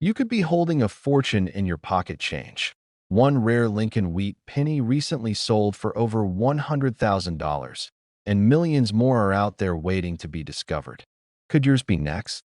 You could be holding a fortune in your pocket change. One rare Lincoln Wheat penny recently sold for over $100,000, and millions more are out there waiting to be discovered. Could yours be next?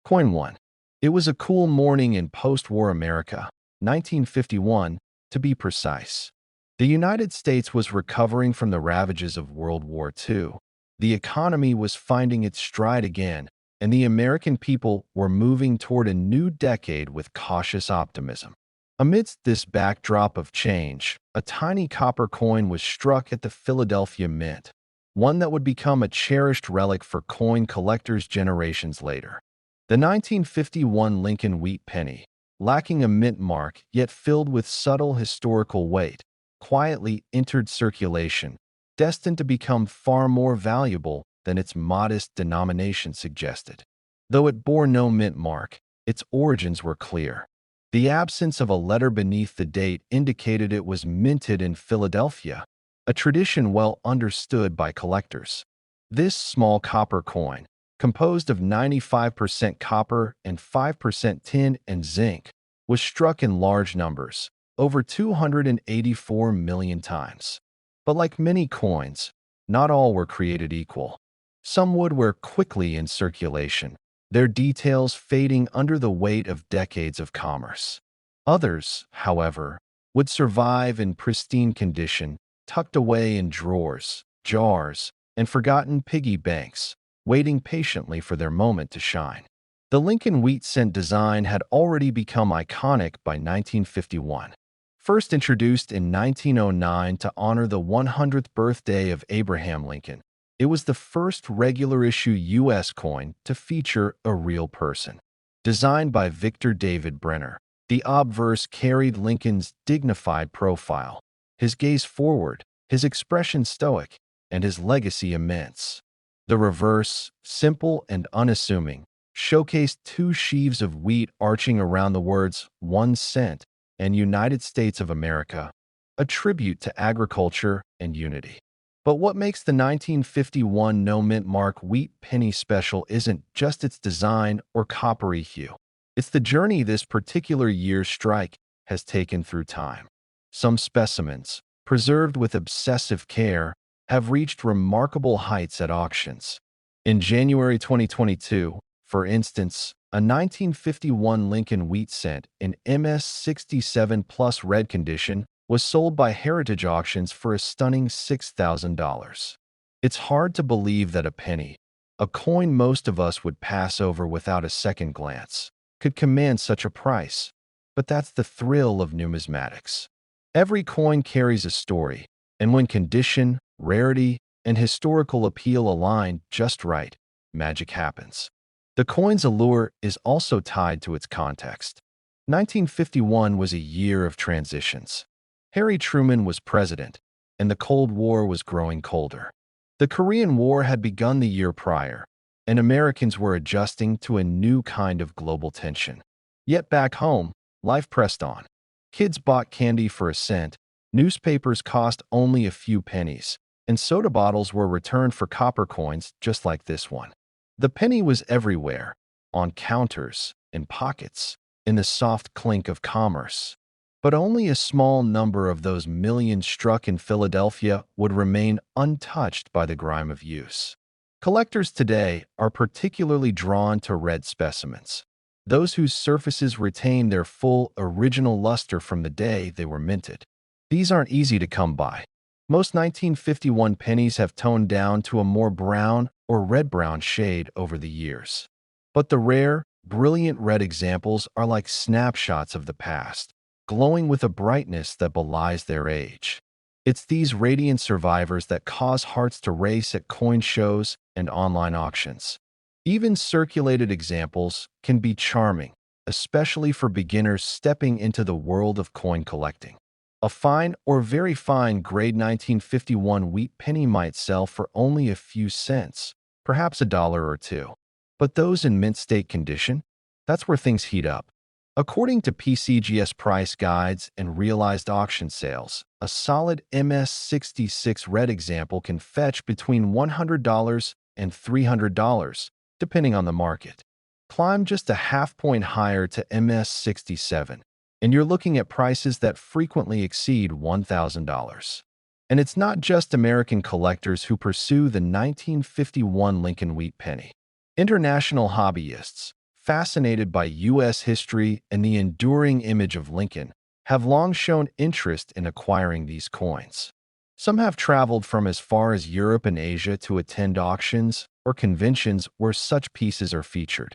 Coin 1. It was a cool morning in post-war America, 1951, to be precise. The United States was recovering from the ravages of World War II. The economy was finding its stride again, and the American people were moving toward a new decade with cautious optimism. Amidst this backdrop of change, a tiny copper coin was struck at the Philadelphia Mint, one that would become a cherished relic for coin collectors generations later. The 1951 Lincoln Wheat Penny, lacking a mint mark yet filled with subtle historical weight, quietly entered circulation, destined to become far more valuable than its modest denomination suggested. Though it bore no mint mark, its origins were clear. The absence of a letter beneath the date indicated it was minted in Philadelphia, a tradition well understood by collectors. This small copper coin, composed of 95% copper and 5% tin and zinc, was struck in large numbers, over 284 million times. But like many coins, not all were created equal. Some would wear quickly in circulation, their details fading under the weight of decades of commerce. Others, however, would survive in pristine condition, tucked away in drawers, jars, and forgotten piggy banks, waiting patiently for their moment to shine. The Lincoln Wheat Cent design had already become iconic by 1951. First introduced in 1909 to honor the 100th birthday of Abraham Lincoln, it was the first regular-issue U.S. coin to feature a real person. Designed by Victor David Brenner, the obverse carried Lincoln's dignified profile, his gaze forward, his expression stoic, and his legacy immense. The reverse, simple and unassuming, showcased two sheaves of wheat arching around the words 1 cent and United States of America, a tribute to agriculture and unity. But what makes the 1951 no-mint mark wheat penny special isn't just its design or coppery hue. It's the journey this particular year's strike has taken through time. Some specimens, preserved with obsessive care, have reached remarkable heights at auctions. In January 2022, for instance, a 1951 Lincoln Wheat Cent in MS67 plus red condition was sold by Heritage Auctions for a stunning $6,000. It's hard to believe that a penny, a coin most of us would pass over without a second glance, could command such a price. But that's the thrill of numismatics. Every coin carries a story, and when condition, rarity, and historical appeal align just right, magic happens. The coin's allure is also tied to its context. 1951 was a year of transitions. Harry Truman was president, and the Cold War was growing colder. The Korean War had begun the year prior, and Americans were adjusting to a new kind of global tension. Yet back home, life pressed on. Kids bought candy for a cent, newspapers cost only a few pennies, and soda bottles were returned for copper coins just like this one. The penny was everywhere, on counters, in pockets, in the soft clink of commerce. But only a small number of those millions struck in Philadelphia would remain untouched by the grime of use. Collectors today are particularly drawn to red specimens, those whose surfaces retain their full original luster from the day they were minted. These aren't easy to come by. Most 1951 pennies have toned down to a more brown or red-brown shade over the years. But the rare, brilliant red examples are like snapshots of the past, glowing with a brightness that belies their age. It's these radiant survivors that cause hearts to race at coin shows and online auctions. Even circulated examples can be charming, especially for beginners stepping into the world of coin collecting. A fine or very fine grade 1951 wheat penny might sell for only a few cents, perhaps $1 or $2. But those in mint state condition? That's where things heat up. According to PCGS price guides and realized auction sales, a solid MS66 red example can fetch between $100 and $300, depending on the market. climb just a half point higher to MS67, and you're looking at prices that frequently exceed $1,000. And it's not just American collectors who pursue the 1951 Lincoln Wheat Penny. International hobbyists, fascinated by U.S. history and the enduring image of Lincoln, have long shown interest in acquiring these coins. Some have traveled from as far as Europe and Asia to attend auctions or conventions where such pieces are featured.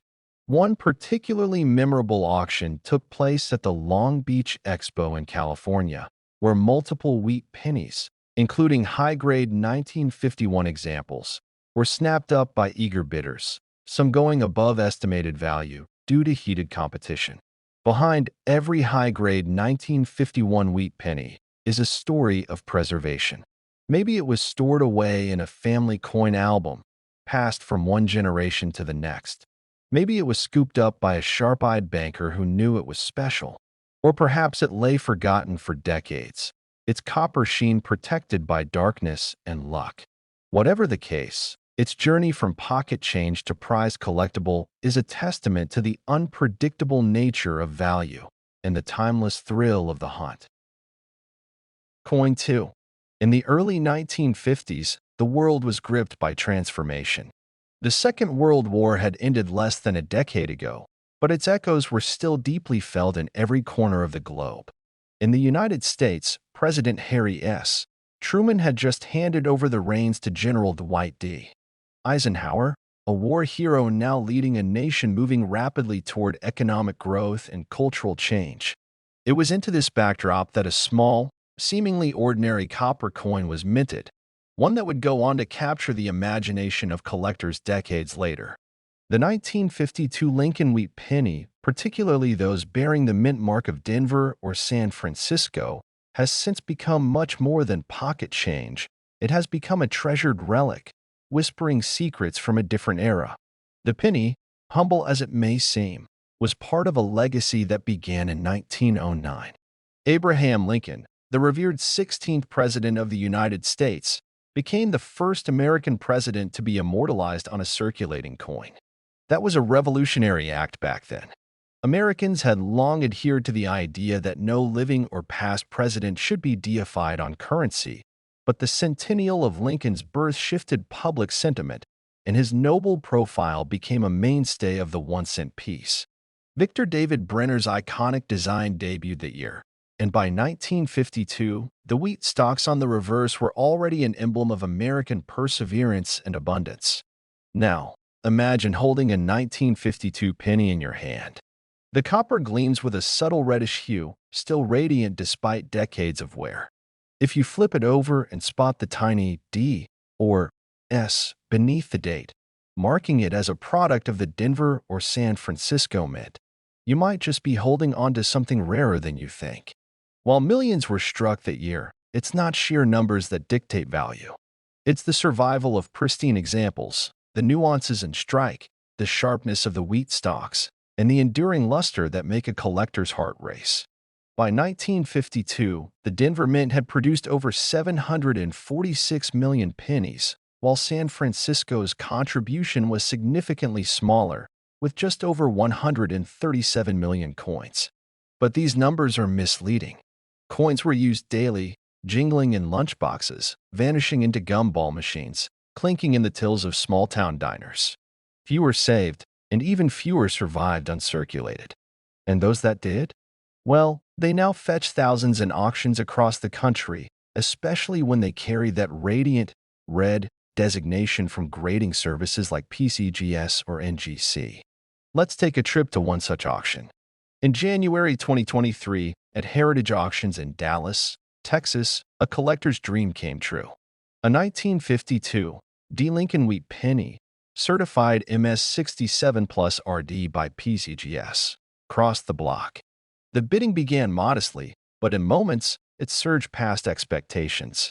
One particularly memorable auction took place at the Long Beach Expo in California, where multiple wheat pennies, including high-grade 1951 examples, were snapped up by eager bidders, some going above estimated value due to heated competition. Behind every high-grade 1951 wheat penny is a story of preservation. Maybe it was stored away in a family coin album, passed from one generation to the next. Maybe it was scooped up by a sharp-eyed banker who knew it was special. Or perhaps it lay forgotten for decades, its copper sheen protected by darkness and luck. Whatever the case, its journey from pocket change to prized collectible is a testament to the unpredictable nature of value and the timeless thrill of the hunt. Coin 2. In the early 1950s, the world was gripped by transformation. The Second World War had ended less than a decade ago, but its echoes were still deeply felt in every corner of the globe. In the United States, President Harry S. Truman had just handed over the reins to General Dwight D. Eisenhower, a war hero now leading a nation moving rapidly toward economic growth and cultural change. It was into this backdrop that a small, seemingly ordinary copper coin was minted, one that would go on to capture the imagination of collectors decades later. The 1952 Lincoln Wheat Penny, particularly those bearing the mint mark of Denver or San Francisco, has since become much more than pocket change. It has become a treasured relic, whispering secrets from a different era. The penny, humble as it may seem, was part of a legacy that began in 1909. Abraham Lincoln, the revered 16th President of the United States, became the first American president to be immortalized on a circulating coin. That was a revolutionary act back then. Americans had long adhered to the idea that no living or past president should be deified on currency, but the centennial of Lincoln's birth shifted public sentiment, and his noble profile became a mainstay of the 1-cent piece. Victor David Brenner's iconic design debuted that year, and by 1952, the wheat stalks on the reverse were already an emblem of American perseverance and abundance. Now, imagine holding a 1952 penny in your hand. The copper gleams with a subtle reddish hue, still radiant despite decades of wear. If you flip it over and spot the tiny D or S beneath the date, marking it as a product of the Denver or San Francisco Mint, you might just be holding onto something rarer than you think. While millions were struck that year, it's not sheer numbers that dictate value. It's the survival of pristine examples, the nuances and strike, the sharpness of the wheat stalks, and the enduring luster that make a collector's heart race. By 1952, the Denver Mint had produced over 746 million pennies, while San Francisco's contribution was significantly smaller, with just over 137 million coins. But these numbers are misleading. Coins were used daily, jingling in lunchboxes, vanishing into gumball machines, clinking in the tills of small-town diners. Fewer saved, and even fewer survived uncirculated. And those that did? Well, they now fetch thousands in auctions across the country, especially when they carry that radiant, red designation from grading services like PCGS or NGC. Let's take a trip to one such auction. In January 2023, at Heritage Auctions in Dallas, Texas, a collector's dream came true. A 1952 D. Lincoln Wheat Penny, certified MS67 plus RD by PCGS, crossed the block. The bidding began modestly, but in moments, it surged past expectations.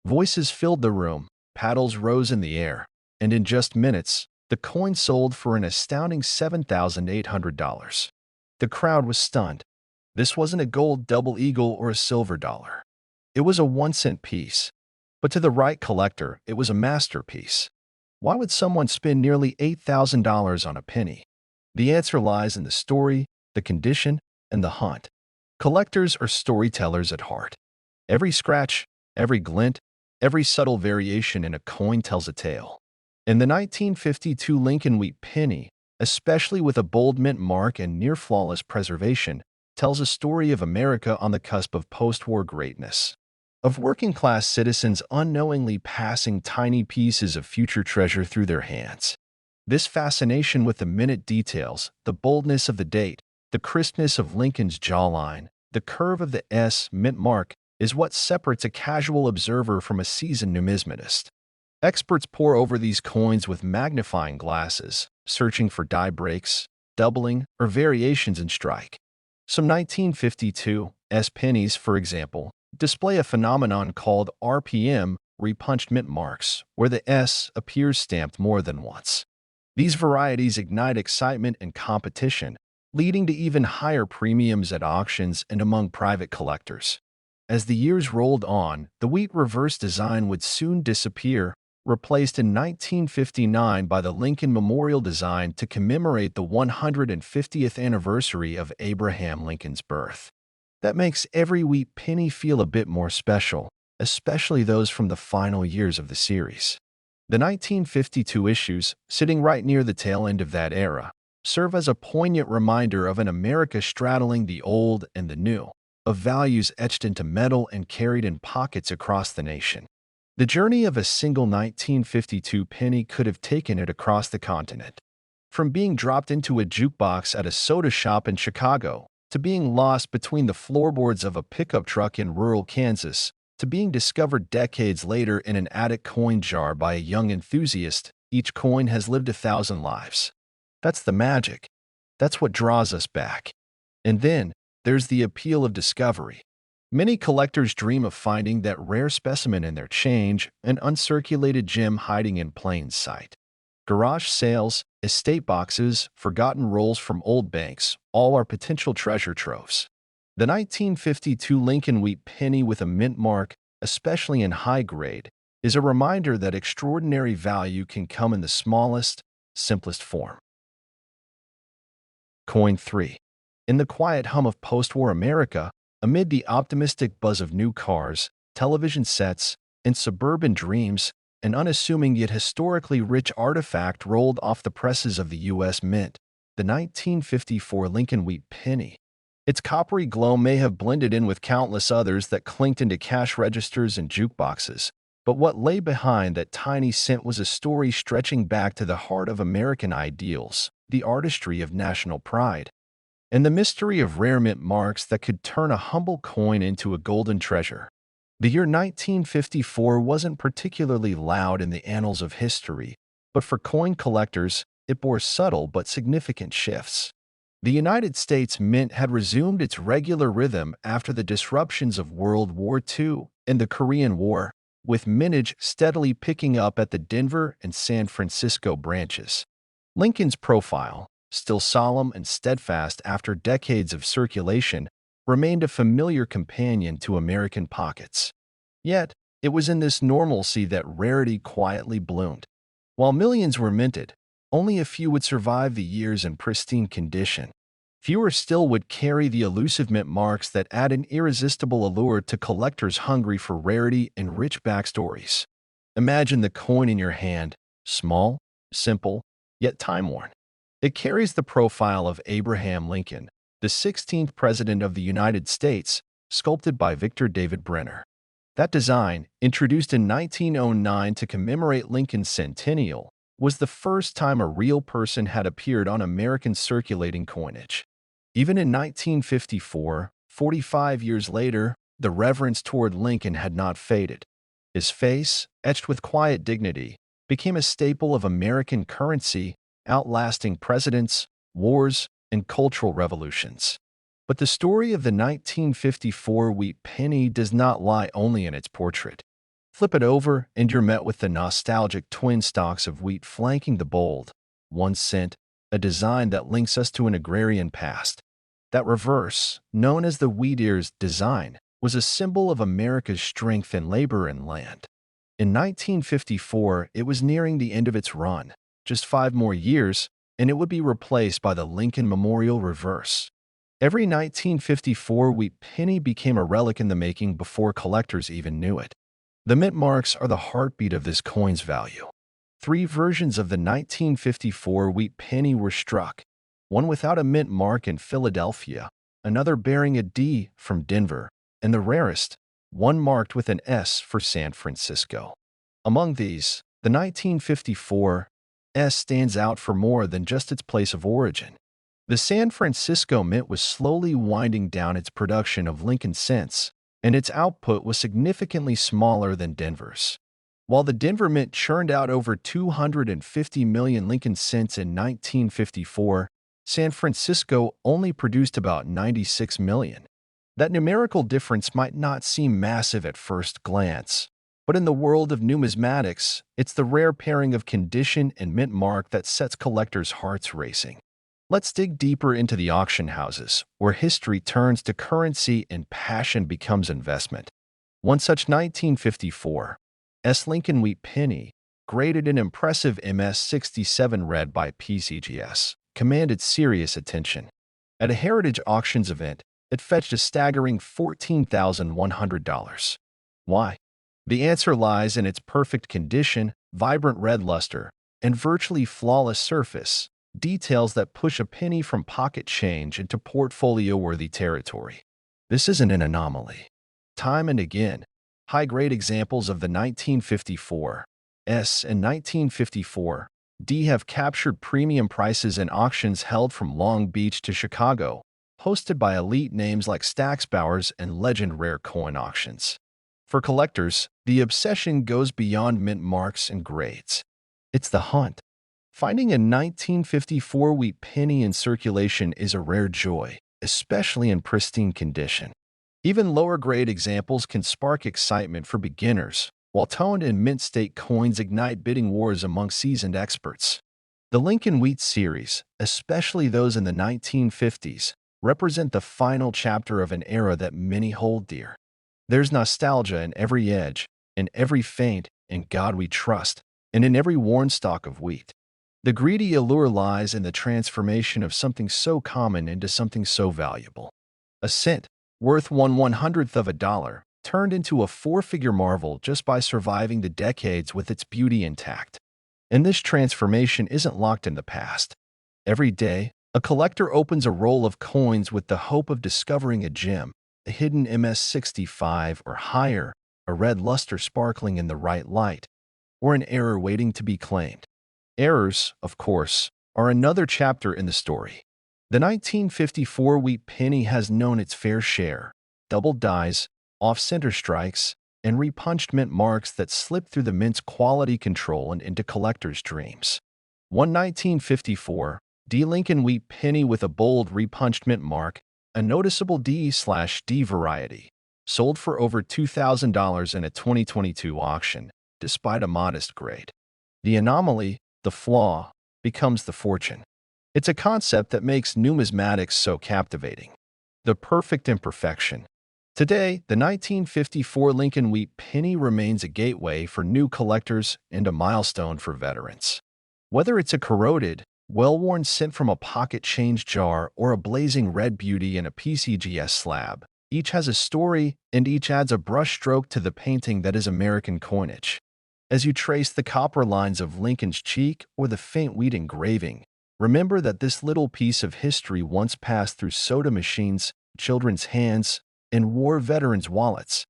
Voices filled the room, paddles rose in the air, and in just minutes, the coin sold for an astounding $7,800. The crowd was stunned. This wasn't a gold double eagle or a silver dollar. It was a 1-cent piece. But to the right collector, it was a masterpiece. Why would someone spend nearly $8,000 on a penny? The answer lies in the story, the condition, and the hunt. Collectors are storytellers at heart. Every scratch, every glint, every subtle variation in a coin tells a tale. In the 1952 Lincoln Wheat Penny, especially with a bold mint mark and near-flawless preservation, tells a story of America on the cusp of post-war greatness. Of working-class citizens unknowingly passing tiny pieces of future treasure through their hands. This fascination with the minute details, the boldness of the date, the crispness of Lincoln's jawline, the curve of the S mint mark is what separates a casual observer from a seasoned numismatist. Experts pore over these coins with magnifying glasses, searching for die breaks, doubling, or variations in strike. Some 1952 S pennies, for example, display a phenomenon called RPM, repunched mint marks, where the S appears stamped more than once. These varieties ignite excitement and competition, leading to even higher premiums at auctions and among private collectors. As the years rolled on, the wheat reverse design would soon disappear, replaced in 1959 by the Lincoln Memorial design to commemorate the 150th anniversary of Abraham Lincoln's birth. That makes every wheat penny feel a bit more special, especially those from the final years of the series. The 1952 issues, sitting right near the tail end of that era, serve as a poignant reminder of an America straddling the old and the new, of values etched into metal and carried in pockets across the nation. The journey of a single 1952 penny could have taken it across the continent. From being dropped into a jukebox at a soda shop in Chicago, to being lost between the floorboards of a pickup truck in rural Kansas, to being discovered decades later in an attic coin jar by a young enthusiast, each coin has lived 1,000 lives. That's the magic. That's what draws us back. And then, there's the appeal of discovery. Many collectors dream of finding that rare specimen in their change, an uncirculated gem hiding in plain sight. Garage sales, estate boxes, forgotten rolls from old banks, all are potential treasure troves. The 1952 Lincoln Wheat Penny with a mint mark, especially in high grade, is a reminder that extraordinary value can come in the smallest, simplest form. Coin 3. In the quiet hum of post-war America, amid the optimistic buzz of new cars, television sets, and suburban dreams, an unassuming yet historically rich artifact rolled off the presses of the U.S. Mint, the 1954 Lincoln Wheat Penny. Its coppery glow may have blended in with countless others that clinked into cash registers and jukeboxes, but what lay behind that tiny cent was a story stretching back to the heart of American ideals, the artistry of national pride, and the mystery of rare mint marks that could turn a humble coin into a golden treasure. The year 1954 wasn't particularly loud in the annals of history, but for coin collectors, it bore subtle but significant shifts. The United States Mint had resumed its regular rhythm after the disruptions of World War II and the Korean War, with mintage steadily picking up at the Denver and San Francisco branches. Lincoln's profile, still solemn and steadfast after decades of circulation, remained a familiar companion to American pockets. Yet, it was in this normalcy that rarity quietly bloomed. While millions were minted, only a few would survive the years in pristine condition. Fewer still would carry the elusive mint marks that add an irresistible allure to collectors hungry for rarity and rich backstories. Imagine the coin in your hand, small, simple, yet time-worn. It carries the profile of Abraham Lincoln, the 16th President of the United States, sculpted by Victor David Brenner. That design, introduced in 1909 to commemorate Lincoln's centennial, was the first time a real person had appeared on American circulating coinage. Even in 1954, 45 years later, the reverence toward Lincoln had not faded. His face, etched with quiet dignity, became a staple of American currency, outlasting presidents, wars, and cultural revolutions. But the story of the 1954 wheat penny does not lie only in its portrait. Flip it over, and you're met with the nostalgic twin stalks of wheat flanking the bold 1 cent, a design that links us to an agrarian past. That reverse, known as the wheat ears design, was a symbol of America's strength in labor and land. In 1954, it was nearing the end of its run. Just 5 more years, and it would be replaced by the Lincoln Memorial reverse. Every 1954 wheat penny became a relic in the making before collectors even knew it. The mint marks are the heartbeat of this coin's value. Three versions of the 1954 wheat penny were struck, one without a mint mark in Philadelphia, another bearing a D from Denver, and the rarest, one marked with an S for San Francisco. Among these, the 1954 S stands out for more than just its place of origin. The San Francisco Mint was slowly winding down its production of Lincoln cents, and its output was significantly smaller than Denver's. While the Denver Mint churned out over 250 million Lincoln cents in 1954, San Francisco only produced about 96 million. That numerical difference might not seem massive at first glance, but in the world of numismatics, it's the rare pairing of condition and mint mark that sets collectors' hearts racing. Let's dig deeper into the auction houses, where history turns to currency and passion becomes investment. One such 1954 Lincoln Wheat Penny, graded an impressive MS-67 red by PCGS, commanded serious attention. At a Heritage Auctions event, it fetched a staggering $14,100. Why? The answer lies in its perfect condition, vibrant red luster, and virtually flawless surface, details that push a penny from pocket change into portfolio-worthy territory. This isn't an anomaly. Time and again, high-grade examples of the 1954 S and 1954 D have captured premium prices in auctions held from Long Beach to Chicago, hosted by elite names like Stack's Bowers and Legend Rare Coin Auctions. For collectors, the obsession goes beyond mint marks and grades. It's the hunt. Finding a 1954 wheat penny in circulation is a rare joy, especially in pristine condition. Even lower-grade examples can spark excitement for beginners, while toned and mint-state coins ignite bidding wars among seasoned experts. The Lincoln Wheat series, especially those in the 1950s, represent the final chapter of an era that many hold dear. There's nostalgia in every edge, in every feint, in God we trust, and in every worn stalk of wheat. The greedy allure lies in the transformation of something so common into something so valuable. A cent, worth 1/100th of a dollar, turned into a four-figure marvel just by surviving the decades with its beauty intact. And this transformation isn't locked in the past. Every day, a collector opens a roll of coins with the hope of discovering a gem, a hidden MS-65 or higher, a red luster sparkling in the right light, or an error waiting to be claimed. Errors, of course, are another chapter in the story. The 1954 wheat penny has known its fair share: double dies, off-center strikes, and repunched mint marks that slip through the mint's quality control and into collectors' dreams. One 1954 D Lincoln Wheat Penny with a bold repunched mint mark, a noticeable D/D variety, sold for over $2,000 in a 2022 auction, despite a modest grade. The anomaly, the flaw, becomes the fortune. It's a concept that makes numismatics so captivating. The perfect imperfection. Today, the 1954 Lincoln Wheat Penny remains a gateway for new collectors and a milestone for veterans. Whether it's a corroded, well-worn cent from a pocket change jar or a blazing red beauty in a PCGS slab, each has a story and each adds a brushstroke to the painting that is American coinage. As you trace the copper lines of Lincoln's cheek or the faint wheat engraving, remember that this little piece of history once passed through soda machines, children's hands, and war veterans' wallets.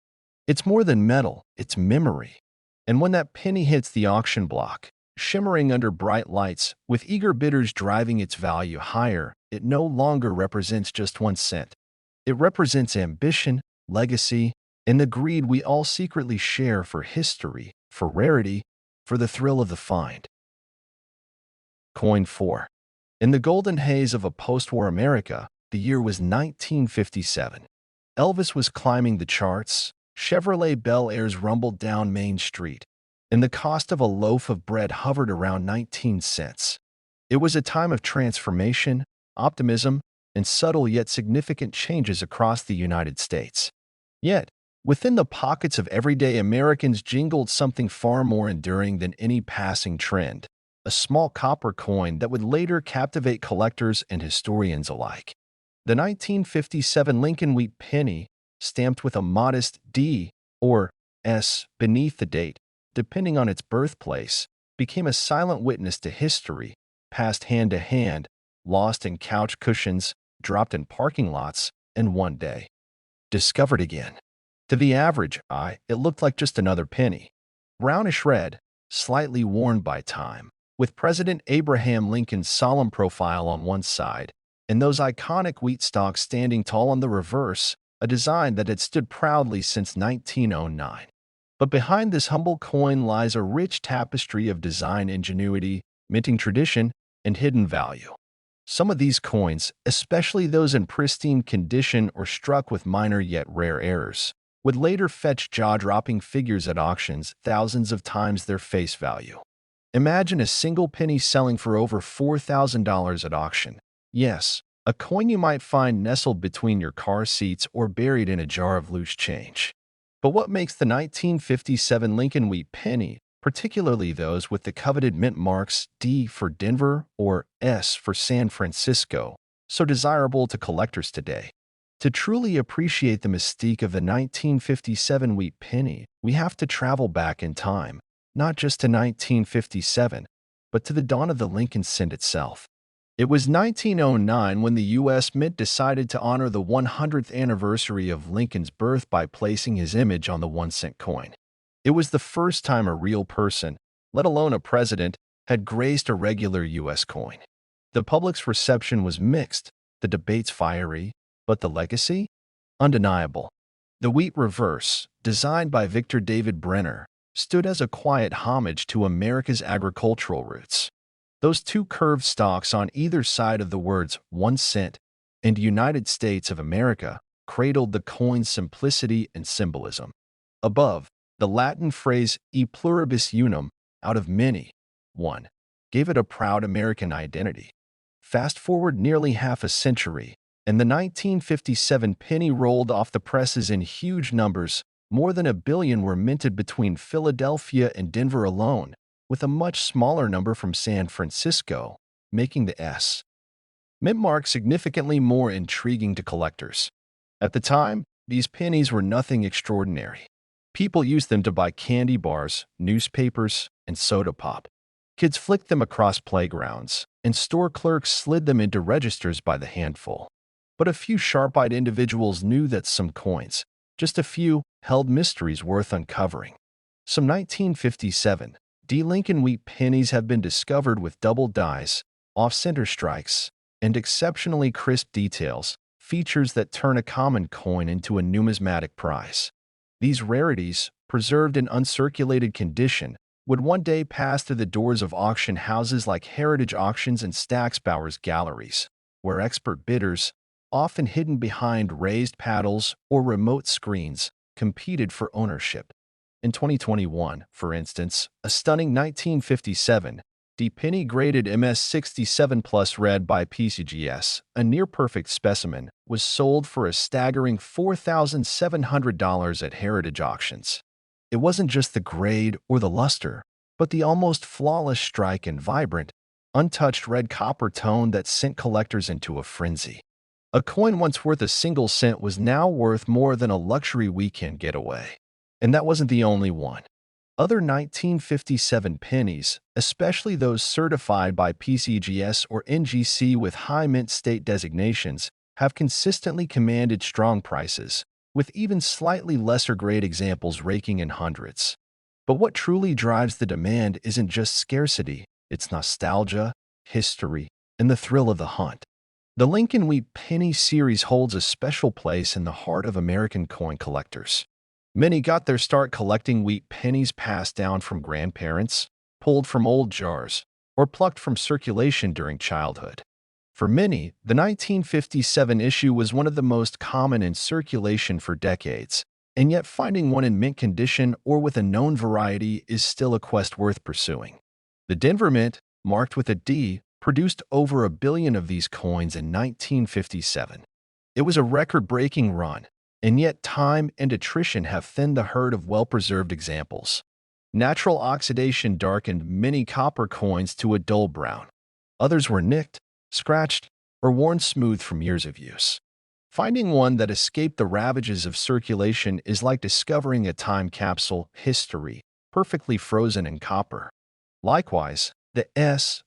It's more than metal, it's memory. And when that penny hits the auction block, shimmering under bright lights, with eager bidders driving its value higher, it no longer represents just 1 cent. It represents ambition, legacy, and the greed we all secretly share for history, for rarity, for the thrill of the find. Coin 4. In the golden haze of a post-war America, the year was 1957. Elvis was climbing the charts, Chevrolet Bel Airs rumbled down Main Street, and the cost of a loaf of bread hovered around 19 cents. It was a time of transformation, optimism, and subtle yet significant changes across the United States. Yet, within the pockets of everyday Americans jingled something far more enduring than any passing trend: a small copper coin that would later captivate collectors and historians alike. The 1957 Lincoln Wheat Penny, stamped with a modest D or S beneath the date, depending on its birthplace, became a silent witness to history, passed hand to hand, lost in couch cushions, dropped in parking lots, and one day, discovered again. To the average eye, it looked like just another penny. Brownish red, slightly worn by time, with President Abraham Lincoln's solemn profile on one side, and those iconic wheat stalks standing tall on the reverse, a design that had stood proudly since 1909. But behind this humble coin lies a rich tapestry of design ingenuity, minting tradition, and hidden value. Some of these coins, especially those in pristine condition or struck with minor yet rare errors, would later fetch jaw-dropping figures at auctions thousands of times their face value. Imagine a single penny selling for over $4,000 at auction. Yes, a coin you might find nestled between your car seats or buried in a jar of loose change. But what makes the 1957 Lincoln Wheat Penny, particularly those with the coveted mint marks D for Denver or S for San Francisco, so desirable to collectors today? To truly appreciate the mystique of the 1957 Wheat Penny, we have to travel back in time, not just to 1957, but to the dawn of the Lincoln Cent itself. It was 1909 when the U.S. Mint decided to honor the 100th anniversary of Lincoln's birth by placing his image on the 1-cent coin. It was the first time a real person, let alone a president, had graced a regular U.S. coin. The public's reception was mixed, the debates fiery, but the legacy? Undeniable. The wheat reverse, designed by Victor David Brenner, stood as a quiet homage to America's agricultural roots. Those two curved stalks on either side of the words 1 cent and United States of America cradled the coin's simplicity and symbolism. Above, the Latin phrase e pluribus unum, out of many, one, gave it a proud American identity. Fast forward nearly half a century, and the 1957 penny rolled off the presses in huge numbers. More than 1 billion were minted between Philadelphia and Denver alone, with a much smaller number from San Francisco, making the S mint mark significantly more intriguing to collectors. At the time, these pennies were nothing extraordinary. People used them to buy candy bars, newspapers, and soda pop. Kids flicked them across playgrounds, and store clerks slid them into registers by the handful. But a few sharp-eyed individuals knew that some coins, just a few, held mysteries worth uncovering. Some 1957 D. Lincoln Wheat Pennies have been discovered with double dies, off-center strikes, and exceptionally crisp details, features that turn a common coin into a numismatic prize. These rarities, preserved in uncirculated condition, would one day pass through the doors of auction houses like Heritage Auctions and Stacksbauer's galleries, where expert bidders, often hidden behind raised paddles or remote screens, competed for ownership. In 2021, for instance, a stunning 1957 D penny graded MS67 Plus red by PCGS, a near-perfect specimen, was sold for a staggering $4,700 at Heritage Auctions. It wasn't just the grade or the luster, but the almost flawless strike and vibrant, untouched red copper tone that sent collectors into a frenzy. A coin once worth a single cent was now worth more than a luxury weekend getaway. And that wasn't the only one. Other 1957 pennies, especially those certified by PCGS or NGC with high mint state designations, have consistently commanded strong prices, with even slightly lesser grade examples raking in hundreds. But what truly drives the demand isn't just scarcity, it's nostalgia, history, and the thrill of the hunt. The Lincoln Wheat Penny series holds a special place in the heart of American coin collectors. Many got their start collecting wheat pennies passed down from grandparents, pulled from old jars, or plucked from circulation during childhood. For many, the 1957 issue was one of the most common in circulation for decades, and yet finding one in mint condition or with a known variety is still a quest worth pursuing. The Denver Mint, marked with a D, produced over 1 billion of these coins in 1957. It was a record-breaking run, and yet time and attrition have thinned the herd of well-preserved examples. Natural oxidation darkened many copper coins to a dull brown. Others were nicked, scratched, or worn smooth from years of use. Finding one that escaped the ravages of circulation is like discovering a time capsule history, perfectly frozen in copper. Likewise, the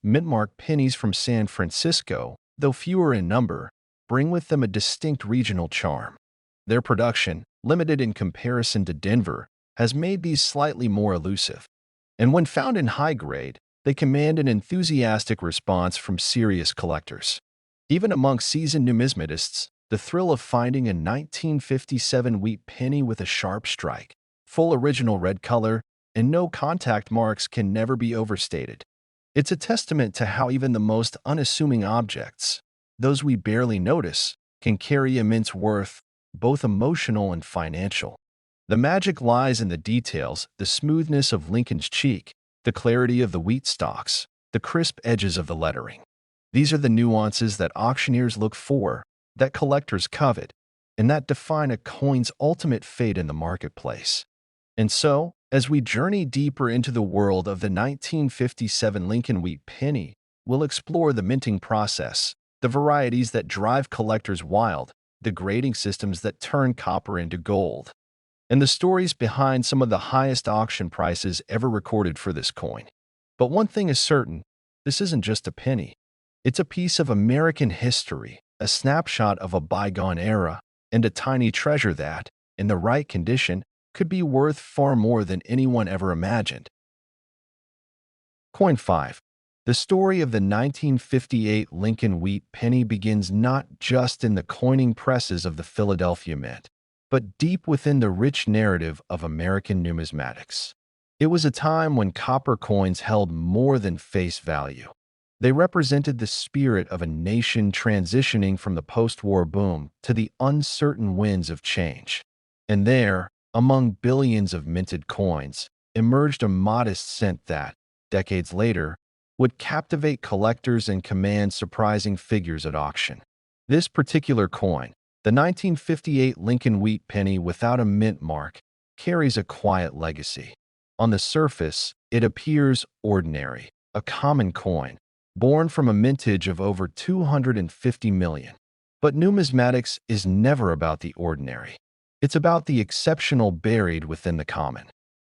mint-mark pennies from San Francisco, though fewer in number, bring with them a distinct regional charm. Their production, limited in comparison to Denver, has made these slightly more elusive. And when found in high grade, they command an enthusiastic response from serious collectors. Even among seasoned numismatists, the thrill of finding a 1957 wheat penny with a sharp strike, full original red color, and no contact marks can never be overstated. It's a testament to how even the most unassuming objects, those we barely notice, can carry immense worth, both emotional and financial. The magic lies in the details, the smoothness of Lincoln's cheek, the clarity of the wheat stalks, the crisp edges of the lettering. These are the nuances that auctioneers look for, that collectors covet, and that define a coin's ultimate fate in the marketplace. And so, as we journey deeper into the world of the 1957 Lincoln Wheat Penny, we'll explore the minting process, the varieties that drive collectors wild, the grading systems that turn copper into gold, and the stories behind some of the highest auction prices ever recorded for this coin. But one thing is certain, this isn't just a penny. It's a piece of American history, a snapshot of a bygone era, and a tiny treasure that, in the right condition, could be worth far more than anyone ever imagined. Coin 5. The story of the 1958 Lincoln Wheat Penny begins not just in the coining presses of the Philadelphia Mint, but deep within the rich narrative of American numismatics. It was a time when copper coins held more than face value. They represented the spirit of a nation transitioning from the post-war boom to the uncertain winds of change. And there, among billions of minted coins, emerged a modest cent that, decades later, would captivate collectors and command surprising figures at auction. This particular coin, the 1958 Lincoln Wheat Penny without a mint mark, carries a quiet legacy. On the surface, it appears ordinary, a common coin, born from a mintage of over 250 million. But numismatics is never about the ordinary. It's about the exceptional buried within the common.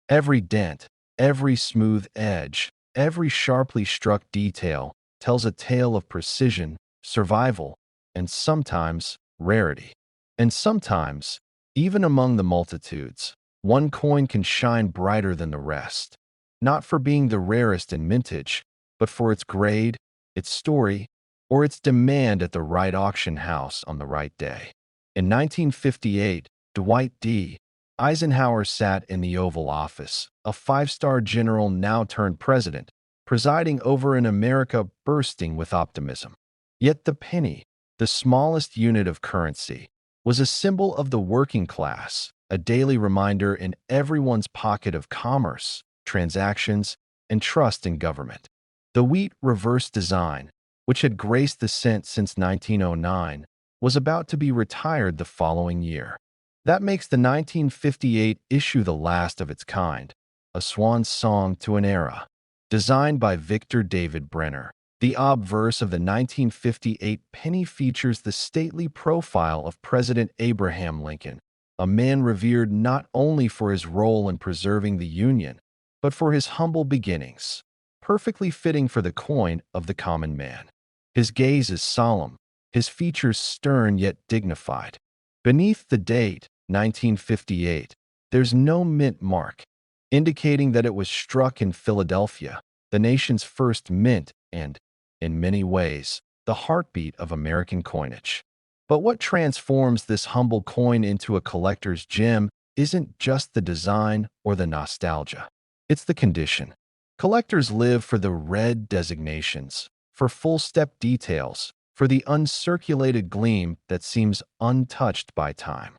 Every dent, every smooth edge, every sharply struck detail tells a tale of precision, survival, and sometimes rarity. And sometimes, even among the multitudes, one coin can shine brighter than the rest, not for being the rarest in mintage, but for its grade, its story, or its demand at the right auction house on the right day. In 1958, Dwight D. Eisenhower sat in the Oval Office, a five-star general now turned president, presiding over an America bursting with optimism. Yet the penny, the smallest unit of currency, was a symbol of the working class, a daily reminder in everyone's pocket of commerce, transactions, and trust in government. The wheat reverse design, which had graced the cent since 1909, was about to be retired the following year. That makes the 1958 issue the last of its kind, a swan song to an era. Designed by Victor David Brenner, the obverse of the 1958 penny features the stately profile of President Abraham Lincoln, a man revered not only for his role in preserving the Union, but for his humble beginnings, perfectly fitting for the coin of the common man. His gaze is solemn, his features stern yet dignified. Beneath the date, 1958, there's no mint mark, indicating that it was struck in Philadelphia, the nation's first mint and, in many ways, the heartbeat of American coinage. But what transforms this humble coin into a collector's gem isn't just the design or the nostalgia. It's the condition. Collectors live for the red designations, for full-step details, for the uncirculated gleam that seems untouched by time.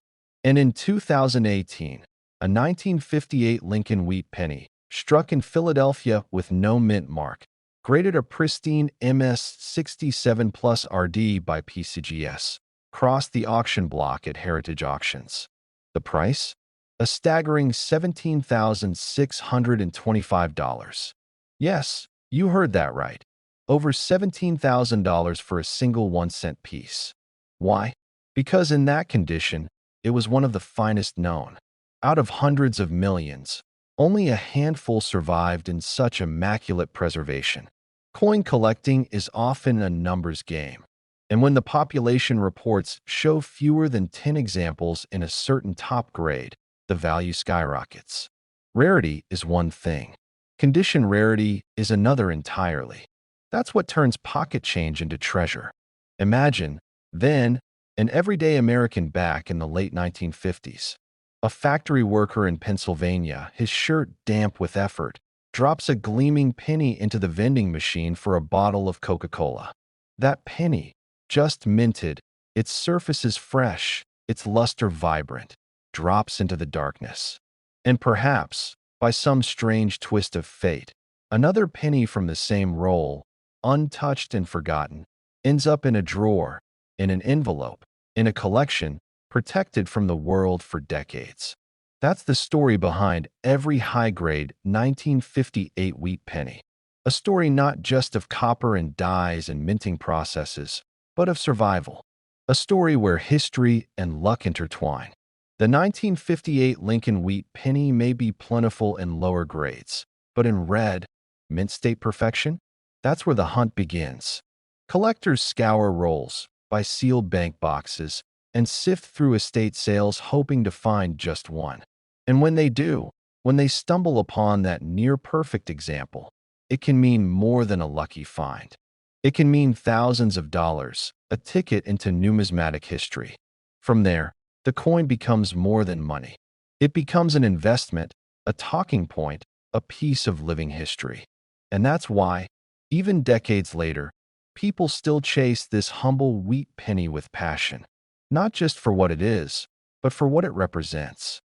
And in 2018, a 1958 Lincoln Wheat Penny, struck in Philadelphia with no mint mark, graded a pristine MS 67 plus RD by PCGS, crossed the auction block at Heritage Auctions. The price? a staggering $17,625. Yes, you heard that right. Over $17,000 for a single 1-cent piece. Why? Because in that condition, it was one of the finest known. Out of hundreds of millions, only a handful survived in such immaculate preservation. Coin collecting is often a numbers game, and when the population reports show fewer than 10 examples in a certain top grade, the value skyrockets. Rarity is one thing. Condition rarity is another entirely. That's what turns pocket change into treasure. Imagine, then, an everyday American back in the late 1950s. A factory worker in Pennsylvania, his shirt damp with effort, drops a gleaming penny into the vending machine for a bottle of Coca-Cola. That penny, just minted, its surface is fresh, its luster vibrant, drops into the darkness. And perhaps, by some strange twist of fate, another penny from the same roll, untouched and forgotten, ends up in a drawer, in an envelope, in a collection, protected from the world for decades. That's the story behind every high-grade 1958 wheat penny. A story not just of copper and dyes and minting processes, but of survival. A story where history and luck intertwine. The 1958 Lincoln Wheat Penny may be plentiful in lower grades, but in red, mint state perfection, that's where the hunt begins. Collectors scour rolls, buy sealed bank boxes, and sift through estate sales hoping to find just one. And when they do, when they stumble upon that near-perfect example, it can mean more than a lucky find. It can mean thousands of dollars, a ticket into numismatic history. From there, the coin becomes more than money. It becomes an investment, a talking point, a piece of living history. And that's why, even decades later, people still chase this humble wheat penny with passion, not just for what it is, but for what it represents.